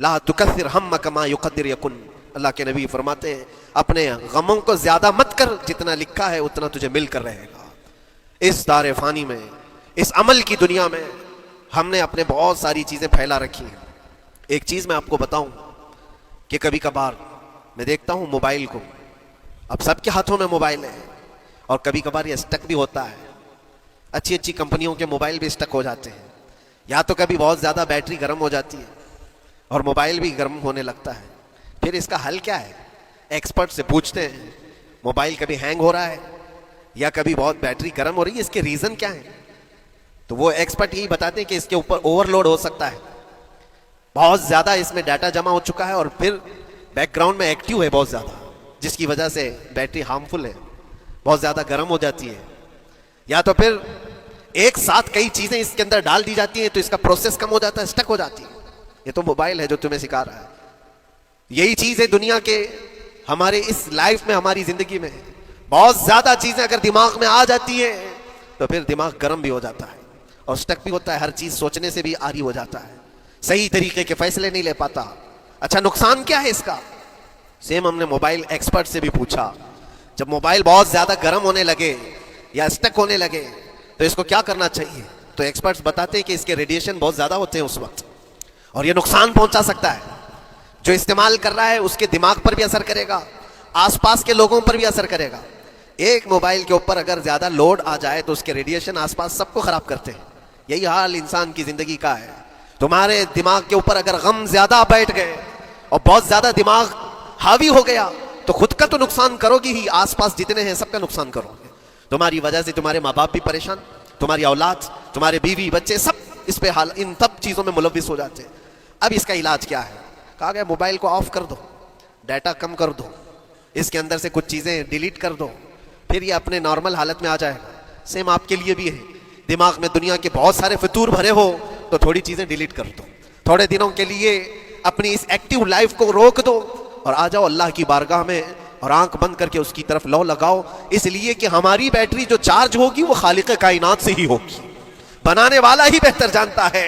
ला तुकस्सिर हम्मक मा युक़द्दिर यकुन। अल्लाह के नबी फरमाते हैं अपने गमों को ज्यादा मत कर, जितना लिखा है उतना तुझे मिलकर रहेगा। इस दारे फानी में, इस अमल की दुनिया में हमने अपने बहुत सारी चीजें फैला रखी हैं। एक चीज मैं आपको बताऊं कि कभी कभार मैं देखता हूं मोबाइल को, अब सबके हाथों में मोबाइल है, और कभी कभार ये स्टक भी होता है। अच्छी अच्छी कंपनियों के मोबाइल भी स्टक हो जाते हैं, या तो कभी बहुत ज्यादा बैटरी गर्म हो जाती है और मोबाइल भी गर्म होने लगता है। फिर इसका हल क्या है? एक्सपर्ट से पूछते हैं, मोबाइल कभी हैंग हो रहा है या कभी बहुत बैटरी गर्म हो रही है, इसके रीजन क्या है? तो वो एक्सपर्ट यही बताते हैं कि इसके ऊपर ओवरलोड हो सकता है, बहुत ज्यादा इसमें डाटा जमा हो चुका है और फिर बैकग्राउंड में एक्टिव है बहुत ज्यादा, जिसकी वजह से बैटरी हार्मफुल है, बहुत ज्यादा गर्म हो जाती है। या तो फिर एक साथ कई चीजें इसके अंदर डाल दी जाती हैं तो इसका प्रोसेस कम हो जाता है, स्टक हो जाती है। ये तो मोबाइल है जो तुम्हें सिखा रहा है। यही चीज है दुनिया के, हमारे इस लाइफ में, हमारी जिंदगी में बहुत ज्यादा चीजें अगर दिमाग में आ जाती है तो फिर दिमाग गर्म भी हो जाता है और स्टक भी होता है, हर चीज सोचने से भी आरी हो जाता है, सही तरीके के फैसले नहीं ले पाता। अच्छा, नुकसान क्या है इसका? सेम हमने मोबाइल एक्सपर्ट से भी पूछा, जब मोबाइल बहुत ज्यादा गर्म होने लगे या स्टक होने लगे तो इसको क्या करना चाहिए? तो एक्सपर्ट्स बताते हैं कि इसके रेडिएशन बहुत ज्यादा होते हैं उस वक्त, और ये नुकसान पहुंचा सकता है। जो इस्तेमाल कर रहा है उसके दिमाग पर भी असर करेगा, आसपास के लोगों पर भी असर करेगा। एक मोबाइल के ऊपर अगर ज्यादा लोड आ जाए तो उसके रेडिएशन आसपास सबको खराब करते हैं। यही हाल इंसान की जिंदगी का है। तुम्हारे दिमाग के ऊपर अगर गम ज्यादा बैठ गए और बहुत ज्यादा दिमाग हावी हो गया तो खुद का तो नुकसान करोगी ही, आसपास जितने हैं सबका नुकसान करोगे। तुम्हारी वजह से तुम्हारे माँ बाप भी परेशान, तुम्हारी औलाद, तुम्हारे बीवी बच्चे सब इस पे हाल, इन सब चीजों में मुलविस हो जाते हैं। अब इसका इलाज क्या है? कहा गया मोबाइल को ऑफ कर दो, डाटा कम कर दो, इसके अंदर से कुछ चीजें डिलीट कर दो, फिर ये अपने नॉर्मल हालत में आ जाएगा। सेम आपके लिए भी है, दिमाग में दुनिया के बहुत सारे फितूर भरे हो तो थोड़ी चीजें डिलीट कर दो, थोड़े दिनों के लिए अपनी इस एक्टिव लाइफ को रोक दो और आ जाओ अल्लाह की बारगाह में और आंख बंद करके उसकी तरफ लौ लगाओ। इसलिए कि हमारी बैटरी जो चार्ज होगी वो खालिक कायनात से ही होगी, बनाने वाला ही बेहतर जानता है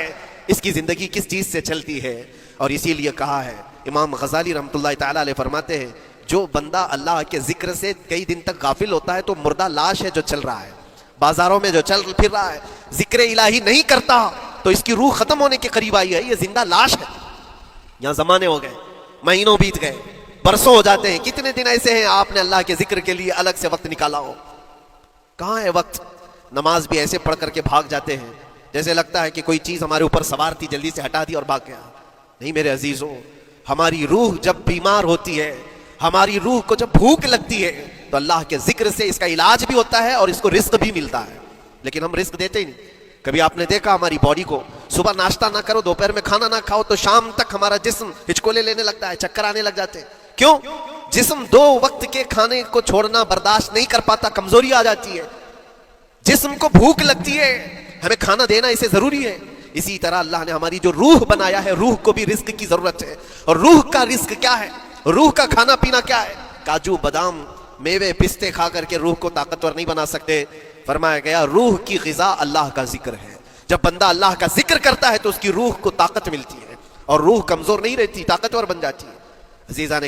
इसकी जिंदगी किस चीज से चलती है। और इसीलिए कहा है, इमाम गजाली रहमतुल्लाह तआला अलैह फरमाते हैं, जो बंदा अल्लाह के जिक्र से कई दिन तक गाफिल होता है तो मुर्दा लाश है जो चल रहा है, बाजारों में जो चल फिर रहा है, जिक्र इलाही नहीं करता तो इसकी रूह खत्म होने के करीब आई है, ये जिंदा लाश है। यहां जमाने हो गए, महीनों बीत गए, बरसों हो जाते हैं, कितने दिन ऐसे हैं आपने अल्लाह के जिक्र के लिए अलग से वक्त निकाला हो? कहां है वक्त? नमाज भी ऐसे पढ़ करके भाग जाते हैं जैसे लगता है कि कोई चीज हमारे ऊपर सवार थी, जल्दी से हटा दी और भाग गया। नहीं मेरे अजीजों, हमारी रूह जब बीमार होती है, हमारी रूह को जब भूख लगती है तो अल्लाह के जिक्र से इसका इलाज भी होता है और इसको रिस्क भी मिलता है। लेकिन हम रिस्क देते ही नहीं। कभी आपने देखा हमारी बॉडी को, सुबह नाश्ता ना करो, दोपहर में खाना ना खाओ तो शाम तक हमारा जिस्म हिचकोले लेने लगता है, चक्कर आने लग जाते हैं। क्यों? जिस्म 2 वक्त के खाने को छोड़ना बर्दाश्त नहीं कर पाता, कमजोरी आ जाती है। जिस्म को भूख लगती है, हमें खाना देना इसे जरूरी है। इसी तरह अल्लाह ने हमारी जो रूह बनाया है, रूह को भी रिस्क की जरूरत है। और रूह का रिस्क क्या है? रूह का खाना पीना क्या है? काजू बादाम मेवे पिस्ते खा करके रूह को ताकतवर नहीं बना सकते। फरमाया गया रूह की ग़िज़ा अल्लाह का जिक्र है। जब बंदा अल्लाह का जिक्र करता है तो उसकी रूह को ताकत मिलती है और रूह कमजोर नहीं रहती, ताकतवर बन जाती है। अज़ीज़ान